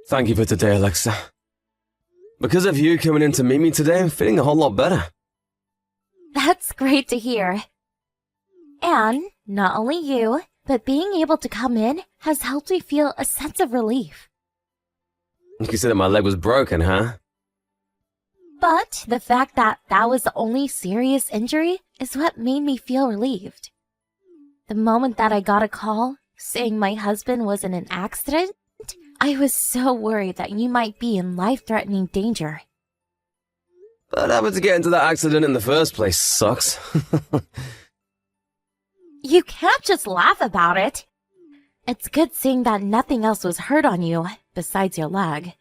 Thank you for today, Alexa. Because of you coming in to meet me today, I'm feeling a whole lot better. That's great to hear. And not only you, but being able to come in has helped me feel a sense of relief. You said that my leg was broken, huh? But the fact that that was the only serious injury is what made me feel relieved. The moment that I got a call saying my husband was in an accident, I was so worried that you might be in life-threatening danger. But having to get into that accident in the first place sucks. You can't just laugh about it. It's good seeing that nothing else was hurt on you besides your leg.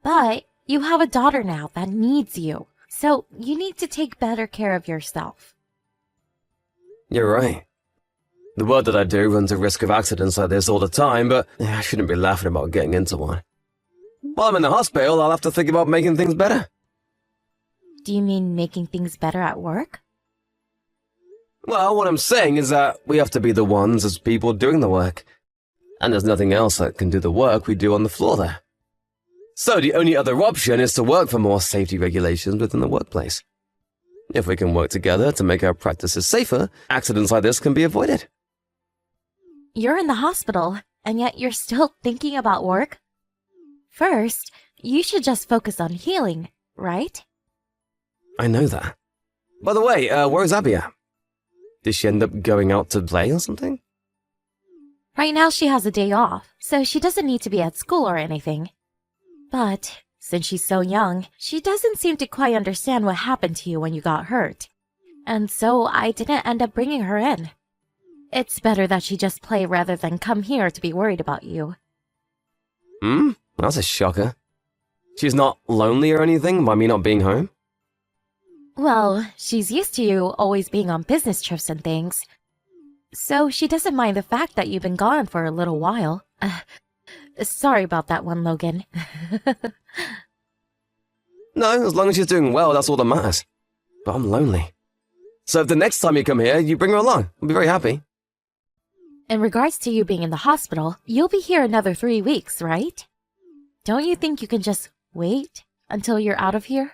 But you have a daughter now that needs you, so you need to take better care of yourself. You're right. The work that I do runs a risk of accidents like this all the time, but I shouldn't be laughing about getting into one. While I'm in the hospital, I'll have to think about making things better. Do you mean making things better at work? Well, what I'm saying is that we have to be the ones as people doing the work. And there's nothing else that can do the work we do on the floor there. So the only other option is to work for more safety regulations within the workplace. If we can work together to make our practices safer, accidents like this can be avoided. You're in the hospital, and yet you're still thinking about work? First, you should just focus on healing, right? I know that. By the way, where's Abby at? Did she end up going out to play or something? Right now she has a day off, so she doesn't need to be at school or anything. But since she's so young, she doesn't seem to quite understand what happened to you when you got hurt. And so I didn't end up bringing her in. It's better that she just play rather than come here to be worried about you. That's a shocker. She's not lonely or anything by me not being home? Well, she's used to you always being on business trips and things. So she doesn't mind the fact that you've been gone for a little while. Sorry about that one, Logan. No, as long as she's doing well, that's all that matters. But I'm lonely. So if the next time you come here, you bring her along, I'll be very happy. In regards to you being in the hospital, you'll be here another 3 weeks, right? Don't you think you can just wait until you're out of here?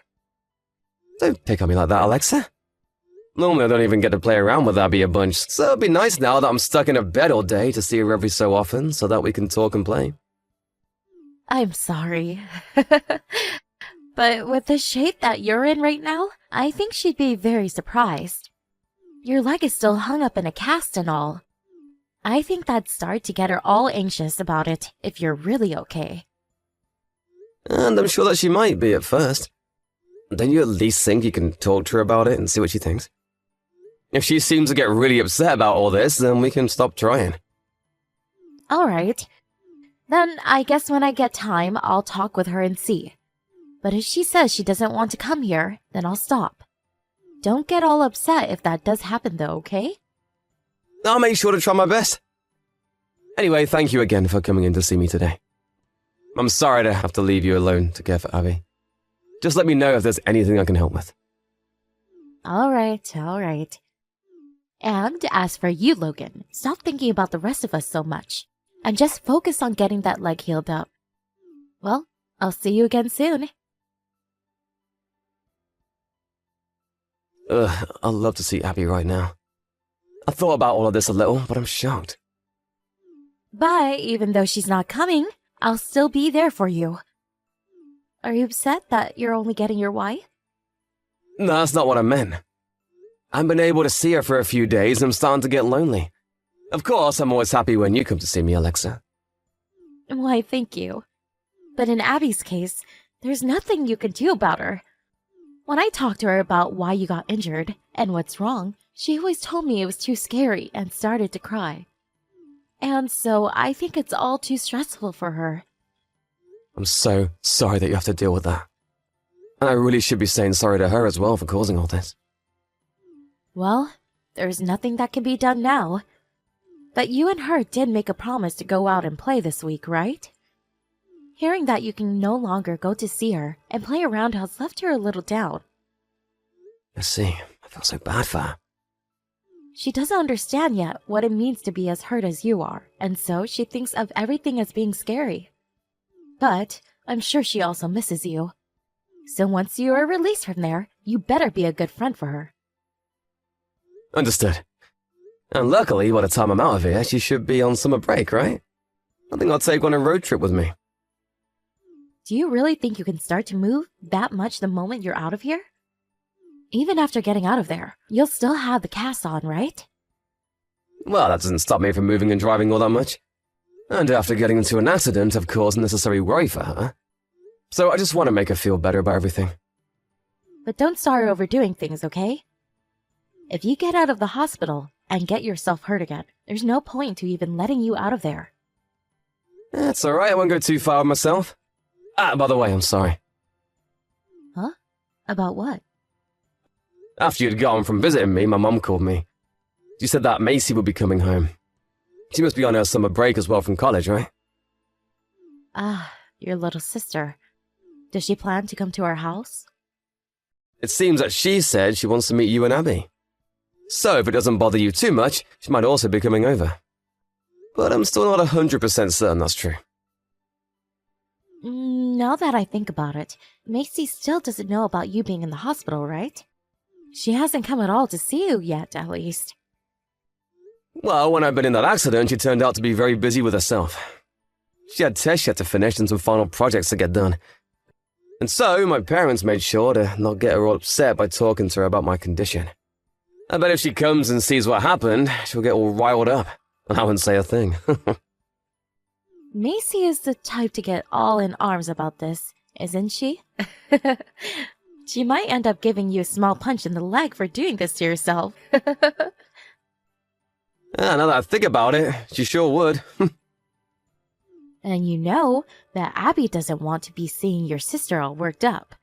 Don't pick on me like that, Alexa. Normally I don't even get to play around with Abby a bunch, so it'd be nice now that I'm stuck in a bed all day to see her every so often so that we can talk and play. I'm sorry. But with the shape that you're in right now, I think she'd be very surprised. Your leg is still hung up in a cast and all. I think that'd start to get her all anxious about it if you're really okay. And I'm sure that she might be at first. Don't you at least think you can talk to her about it and see what she thinks? If she seems to get really upset about all this, then we can stop trying. Alright. Then I guess when I get time, I'll talk with her and see. But if she says she doesn't want to come here, then I'll stop. Don't get all upset if that does happen though, okay? I'll make sure to try my best. Anyway, thank you again for coming in to see me today. I'm sorry to have to leave you alone to care for Abby. Just let me know if there's anything I can help with. Alright. And as for you, Logan, stop thinking about the rest of us so much, and just focus on getting that leg healed up. Well, I'll see you again soon. I'd love to see Abby right now. I thought about all of this a little, but I'm shocked. But even though she's not coming, I'll still be there for you. Are you upset that you're only getting your wife? No, that's not what I meant. I haven't been able to see her for a few days and I'm starting to get lonely. Of course, I'm always happy when you come to see me, Alexa. Why, thank you. But in Abby's case, there's nothing you can do about her. When I talked to her about why you got injured and what's wrong, she always told me it was too scary and started to cry. And so I think it's all too stressful for her. I'm so sorry that you have to deal with that. And I really should be saying sorry to her as well for causing all this. Well, there's nothing that can be done now. But you and her did make a promise to go out and play this week, right? Hearing that you can no longer go to see her and play around has left her a little down. I see. I feel so bad for her. She doesn't understand yet what it means to be as hurt as you are, and so she thinks of everything as being scary. But I'm sure she also misses you. So once you are released from there, you better be a good friend for her. Understood. And luckily, by the time I'm out of here, she should be on summer break, right? I think I'll take her on a road trip with me. Do you really think you can start to move that much the moment you're out of here? Even after getting out of there, you'll still have the cast on, right? Well, that doesn't stop me from moving and driving all that much. And after getting into an accident, I've caused unnecessary worry for her. So I just want to make her feel better about everything. But don't start overdoing things, okay? If you get out of the hospital and get yourself hurt again, there's no point to even letting you out of there. That's alright, I won't go too far with myself. Ah, by the way, I'm sorry. Huh? About what? After you'd gone from visiting me, my mum called me. She said that Macy would be coming home. She must be on her summer break as well from college, right? Ah, your little sister. Does she plan to come to our house? It seems that she said she wants to meet you and Abby. So if it doesn't bother you too much, she might also be coming over. But I'm still not 100% certain that's true. Now that I think about it, Macy still doesn't know about you being in the hospital, right? She hasn't come at all to see you yet, at least. Well, when I'd been in that accident, she turned out to be very busy with herself. She had tests she had to finish and some final projects to get done. And so, my parents made sure to not get her all upset by talking to her about my condition. I bet if she comes and sees what happened, she'll get all riled up, and I wouldn't say a thing. Macy is the type to get all in arms about this, isn't she? She might end up giving you a small punch in the leg for doing this to yourself. Now that I think about it, she sure would. And you know that Abby doesn't want to be seeing your sister all worked up.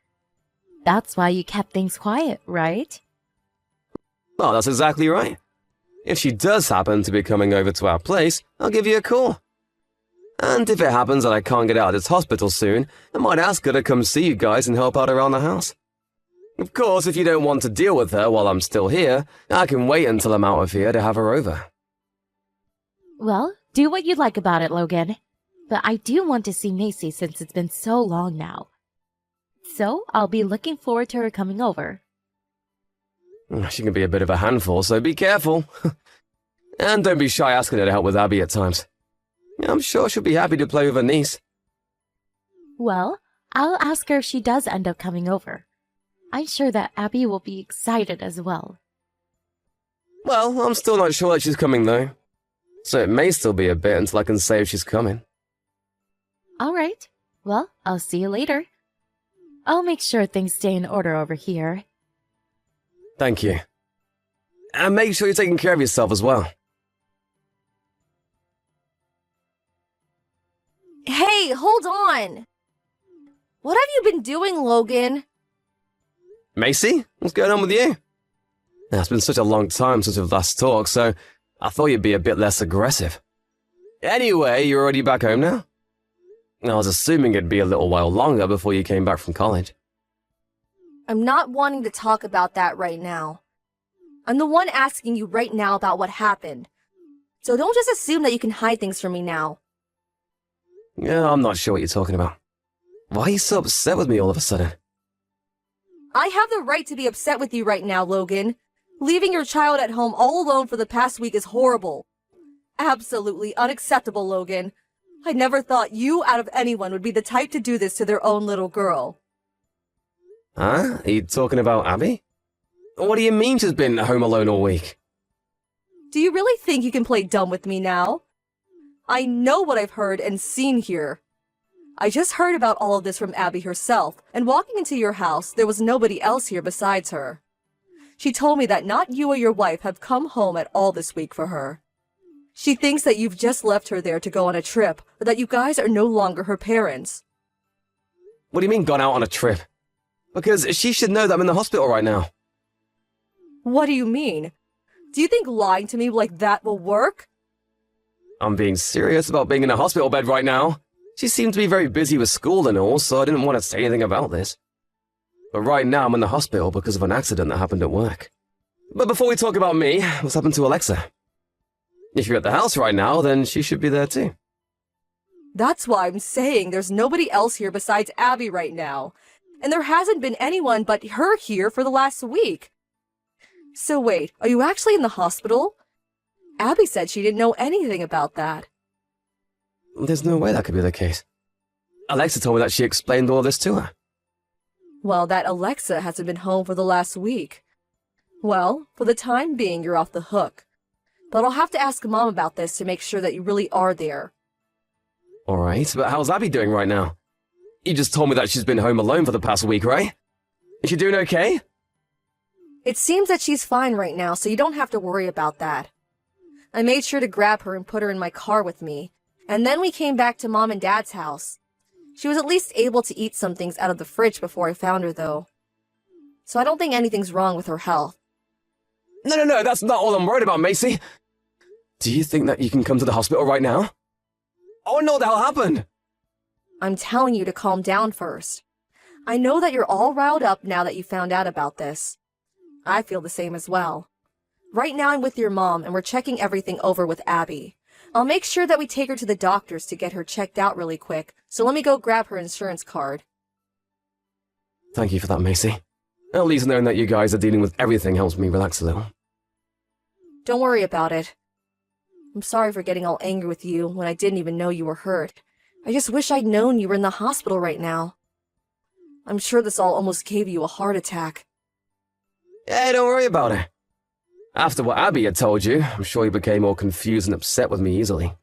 That's why you kept things quiet, right? Well, that's exactly right. If she does happen to be coming over to our place, I'll give you a call. And if it happens that I can't get out of this hospital soon, I might ask her to come see you guys and help out around the house. Of course, if you don't want to deal with her while I'm still here, I can wait until I'm out of here to have her over. Well, do what you like about it, Logan. But I do want to see Macy since it's been so long now. So I'll be looking forward to her coming over. She can be a bit of a handful, so be careful. And don't be shy asking her to help with Abby at times. I'm sure she'll be happy to play with her niece. Well, I'll ask her if she does end up coming over. I'm sure that Abby will be excited as well. Well, I'm still not sure that she's coming, though. So it may still be a bit until I can say if she's coming. All right. Well, I'll see you later. I'll make sure things stay in order over here. Thank you. And make sure you're taking care of yourself as well. Hey, hold on! What have you been doing, Logan? Macy, what's going on with you? It's been such a long time since we've last talked, so I thought you'd be a bit less aggressive. Anyway, you're already back home now? I was assuming it'd be a little while longer before you came back from college. I'm not wanting to talk about that right now. I'm the one asking you right now about what happened. So don't just assume that you can hide things from me now. Yeah, I'm not sure what you're talking about. Why are you so upset with me all of a sudden? I have the right to be upset with you right now, Logan. Leaving your child at home all alone for the past week is horrible. Absolutely unacceptable, Logan. I never thought you, out of anyone, would be the type to do this to their own little girl. Huh? Are you talking about Abby? What do you mean she's been home alone all week? Do you really think you can play dumb with me now? I know what I've heard and seen here. I just heard about all of this from Abby herself, and walking into your house, there was nobody else here besides her. She told me that not you or your wife have come home at all this week for her. She thinks that you've just left her there to go on a trip, or that you guys are no longer her parents. What do you mean gone out on a trip? Because she should know that I'm in the hospital right now. What do you mean? Do you think lying to me like that will work? I'm being serious about being in a hospital bed right now. She seemed to be very busy with school and all, so I didn't want to say anything about this. But right now I'm in the hospital because of an accident that happened at work. But before we talk about me, what's happened to Alexa? If you're at the house right now, then she should be there too. That's why I'm saying there's nobody else here besides Abby right now. And there hasn't been anyone but her here for the last week. So wait, are you actually in the hospital? Abby said she didn't know anything about that. There's no way that could be the case. Alexa told me that she explained all this to her. Well, that Alexa hasn't been home for the last week. Well, for the time being, you're off the hook. But I'll have to ask Mom about this to make sure that you really are there. Alright, but how's Abby doing right now? You just told me that she's been home alone for the past week, right? Is she doing okay? It seems that she's fine right now, so you don't have to worry about that. I made sure to grab her and put her in my car with me, and then we came back to Mom and Dad's house. She was at least able to eat some things out of the fridge before I found her, though. So I don't think anything's wrong with her health. No, that's not all I'm worried about, Macy. Do you think that you can come to the hospital right now? I want to know what the hell happened. I'm telling you to calm down first. I know that you're all riled up now that you found out about this. I feel the same as well. Right now I'm with your mom and we're checking everything over with Abby. I'll make sure that we take her to the doctors to get her checked out really quick, so let me go grab her insurance card. Thank you for that, Macy. At least knowing that you guys are dealing with everything helps me relax a little. Don't worry about it. I'm sorry for getting all angry with you when I didn't even know you were hurt. I just wish I'd known you were in the hospital right now. I'm sure this all almost gave you a heart attack. Hey, don't worry about it. After what Abby had told you, I'm sure you became more confused and upset with me easily.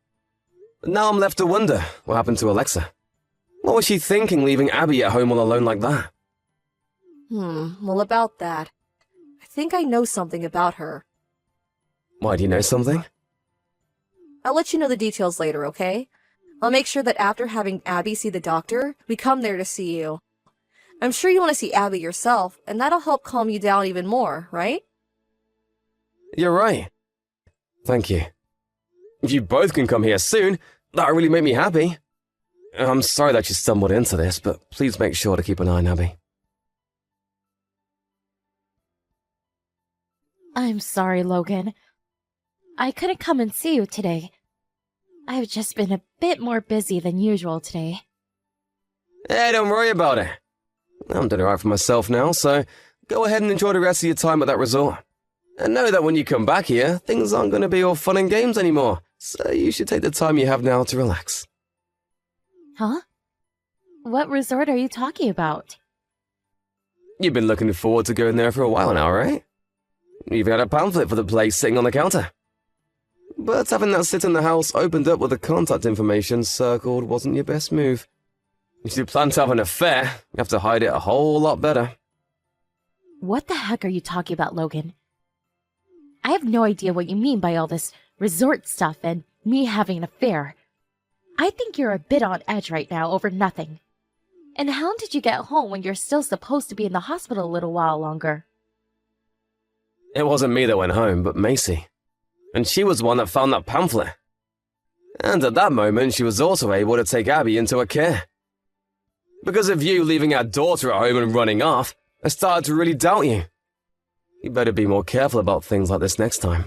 But now I'm left to wonder what happened to Alexa. What was she thinking leaving Abby at home all alone like that? Well, about that, I think I know something about her. Why, do you know something? I'll let you know the details later, okay? I'll make sure that after having Abby see the doctor, we come there to see you. I'm sure you want to see Abby yourself, and that'll help calm you down even more, right? You're right. Thank you. If you both can come here soon, that'll really make me happy. I'm sorry that you stumbled into this, but please make sure to keep an eye on Abby. I'm sorry, Logan. I couldn't come and see you today. I've just been a bit more busy than usual today. Hey, don't worry about it. I'm doing alright for myself now, so go ahead and enjoy the rest of your time at that resort. And know that when you come back here, things aren't going to be all fun and games anymore, so you should take the time you have now to relax. Huh? What resort are you talking about? You've been looking forward to going there for a while now, right? You've got a pamphlet for the place sitting on the counter. But having that sit in the house opened up with the contact information circled wasn't your best move. If you plan to have an affair, you have to hide it a whole lot better. What the heck are you talking about, Logan? I have no idea what you mean by all this resort stuff and me having an affair. I think you're a bit on edge right now over nothing. And how did you get home when you're still supposed to be in the hospital a little while longer? It wasn't me that went home, but Macy. And she was the one that found that pamphlet. And at that moment, she was also able to take Abby into her care. Because of you leaving our daughter at home and running off, I started to really doubt you. You better be more careful about things like this next time.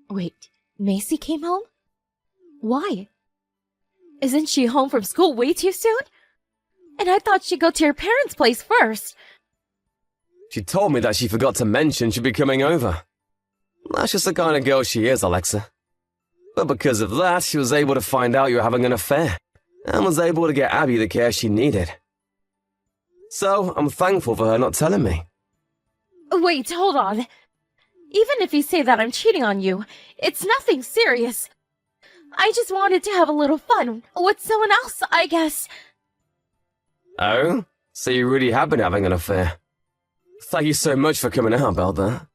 Wait, Macy came home? Why? Isn't she home from school way too soon? And I thought she'd go to your parents' place first. She told me that she forgot to mention she'd be coming over. That's just the kind of girl she is, Alexa. But because of that, she was able to find out you were having an affair, and was able to get Abby the care she needed. So, I'm thankful for her not telling me. Wait, hold on. Even if you say that I'm cheating on you, it's nothing serious. I just wanted to have a little fun with someone else, I guess. Oh? So you really have been having an affair? Thank you so much for coming out about that.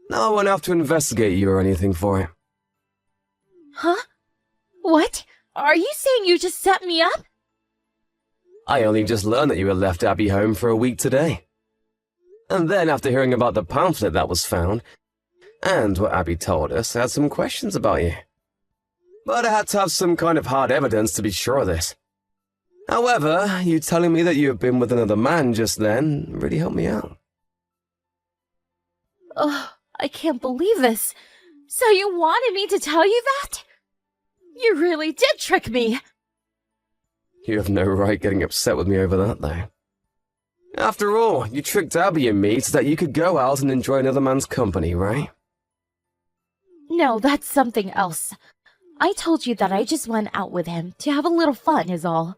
Now I won't have to investigate you or anything for it. Huh? What? Are you saying you just set me up? I only just learned that you had left Abby home for a week today. And then after hearing about the pamphlet that was found, and what Abby told us, I had some questions about you. But I had to have some kind of hard evidence to be sure of this. However, you telling me that you have been with another man just then really helped me out. Oh, I can't believe this. So you wanted me to tell you that? You really did trick me! You have no right getting upset with me over that, though. After all, you tricked Abby and me so that you could go out and enjoy another man's company, right? No, that's something else. I told you that I just went out with him to have a little fun is all.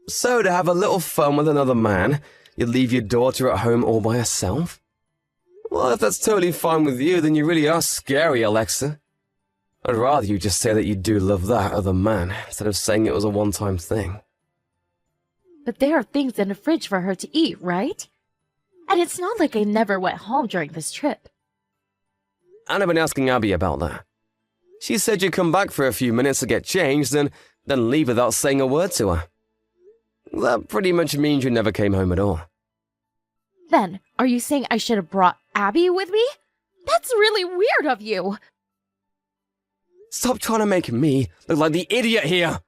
So, to have a little fun with another man, you'd leave your daughter at home all by herself? Well, if that's totally fine with you, then you really are scary, Alexa. I'd rather you just say that you do love that other man, instead of saying it was a one-time thing. But there are things in the fridge for her to eat, right? And it's not like I never went home during this trip. And I've been asking Abby about that. She said you'd come back for a few minutes to get changed and then leave without saying a word to her. That pretty much means you never came home at all. Then, are you saying I should have brought Abby with me? That's really weird of you! Stop trying to make me look like the idiot here!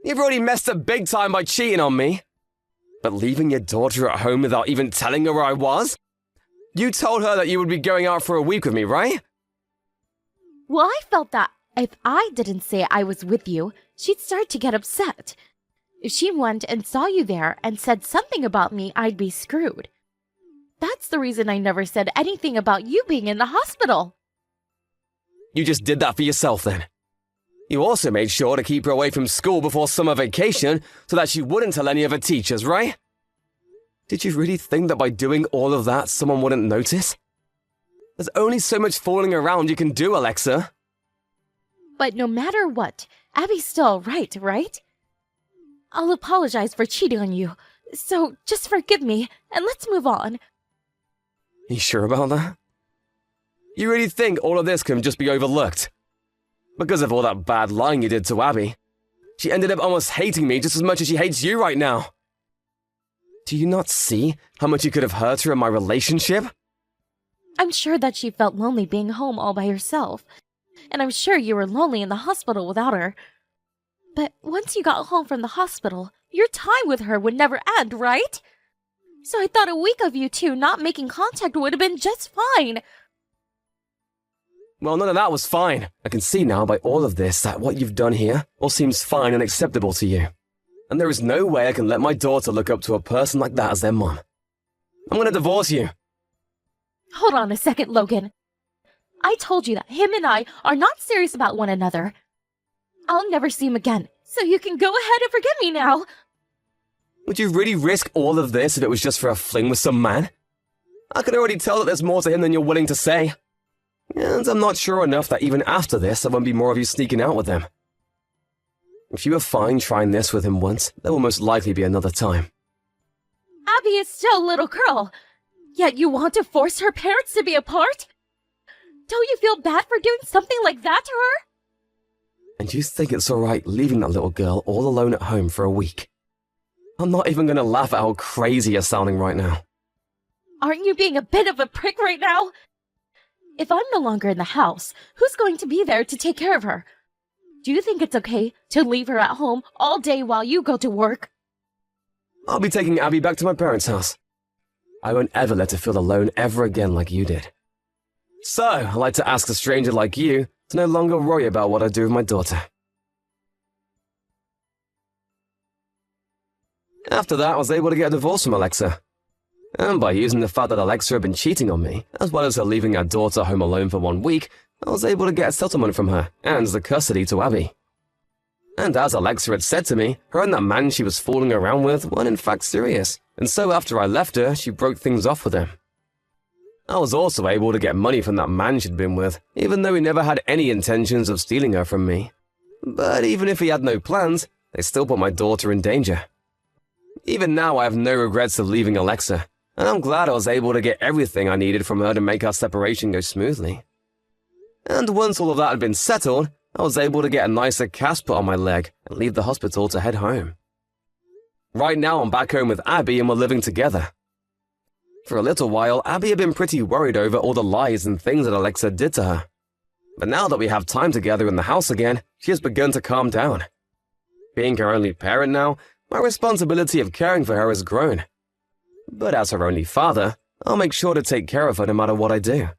You've already messed up big time by cheating on me. But leaving your daughter at home without even telling her where I was? You told her that you would be going out for a week with me, right? Well, I felt that if I didn't say I was with you, she'd start to get upset. If she went and saw you there and said something about me, I'd be screwed. That's the reason I never said anything about you being in the hospital. You just did that for yourself then. You also made sure to keep her away from school before summer vacation so that she wouldn't tell any of her teachers, right? Did you really think that by doing all of that, someone wouldn't notice? There's only so much fooling around you can do, Alexa. But no matter what, Abby's still right, right? I'll apologize for cheating on you, so just forgive me and let's move on. You sure about that? You really think all of this can just be overlooked? Because of all that bad lying you did to Abby, she ended up almost hating me just as much as she hates you right now. Do you not see how much you could have hurt her in my relationship? I'm sure that she felt lonely being home all by herself, and I'm sure you were lonely in the hospital without her. But once you got home from the hospital, your time with her would never end, right? So I thought a week of you two not making contact would have been just fine. Well, none of that was fine. I can see now by all of this that what you've done here all seems fine and acceptable to you. And there is no way I can let my daughter look up to a person like that as their mom. I'm gonna divorce you. Hold on a second, Logan. I told you that him and I are not serious about one another. I'll never see him again, so you can go ahead and forget me now. Would you really risk all of this if it was just for a fling with some man? I can already tell that there's more to him than you're willing to say. And I'm not sure enough that even after this there won't be more of you sneaking out with him. If you are fine trying this with him once, there will most likely be another time. Abby is still a little girl, yet you want to force her parents to be apart? Don't you feel bad for doing something like that to her? And you think it's alright leaving that little girl all alone at home for a week? I'm not even gonna laugh at how crazy you're sounding right now. Aren't you being a bit of a prick right now? If I'm no longer in the house, who's going to be there to take care of her? Do you think it's okay to leave her at home all day while you go to work? I'll be taking Abby back to my parents' house. I won't ever let her feel alone ever again like you did. So, I'd like to ask a stranger like you to no longer worry about what I do with my daughter. After that, I was able to get a divorce from Alexa. And by using the fact that Alexa had been cheating on me, as well as her leaving her daughter home alone for 1 week, I was able to get a settlement from her and the custody to Abby. And as Alexa had said to me, her and that man she was fooling around with weren't in fact serious, and so after I left her, she broke things off with him. I was also able to get money from that man she'd been with, even though he never had any intentions of stealing her from me. But even if he had no plans, they still put my daughter in danger. Even now, I have no regrets of leaving Alexa, and I'm glad I was able to get everything I needed from her to make our separation go smoothly. And once all of that had been settled, I was able to get a nicer cast put on my leg and leave the hospital to head home. Right now, I'm back home with Abby and we're living together. For a little while, Abby had been pretty worried over all the lies and things that Alexa did to her. But now that we have time together in the house again, she has begun to calm down. Being her only parent now, my responsibility of caring for her has grown. But as her only father, I'll make sure to take care of her no matter what I do.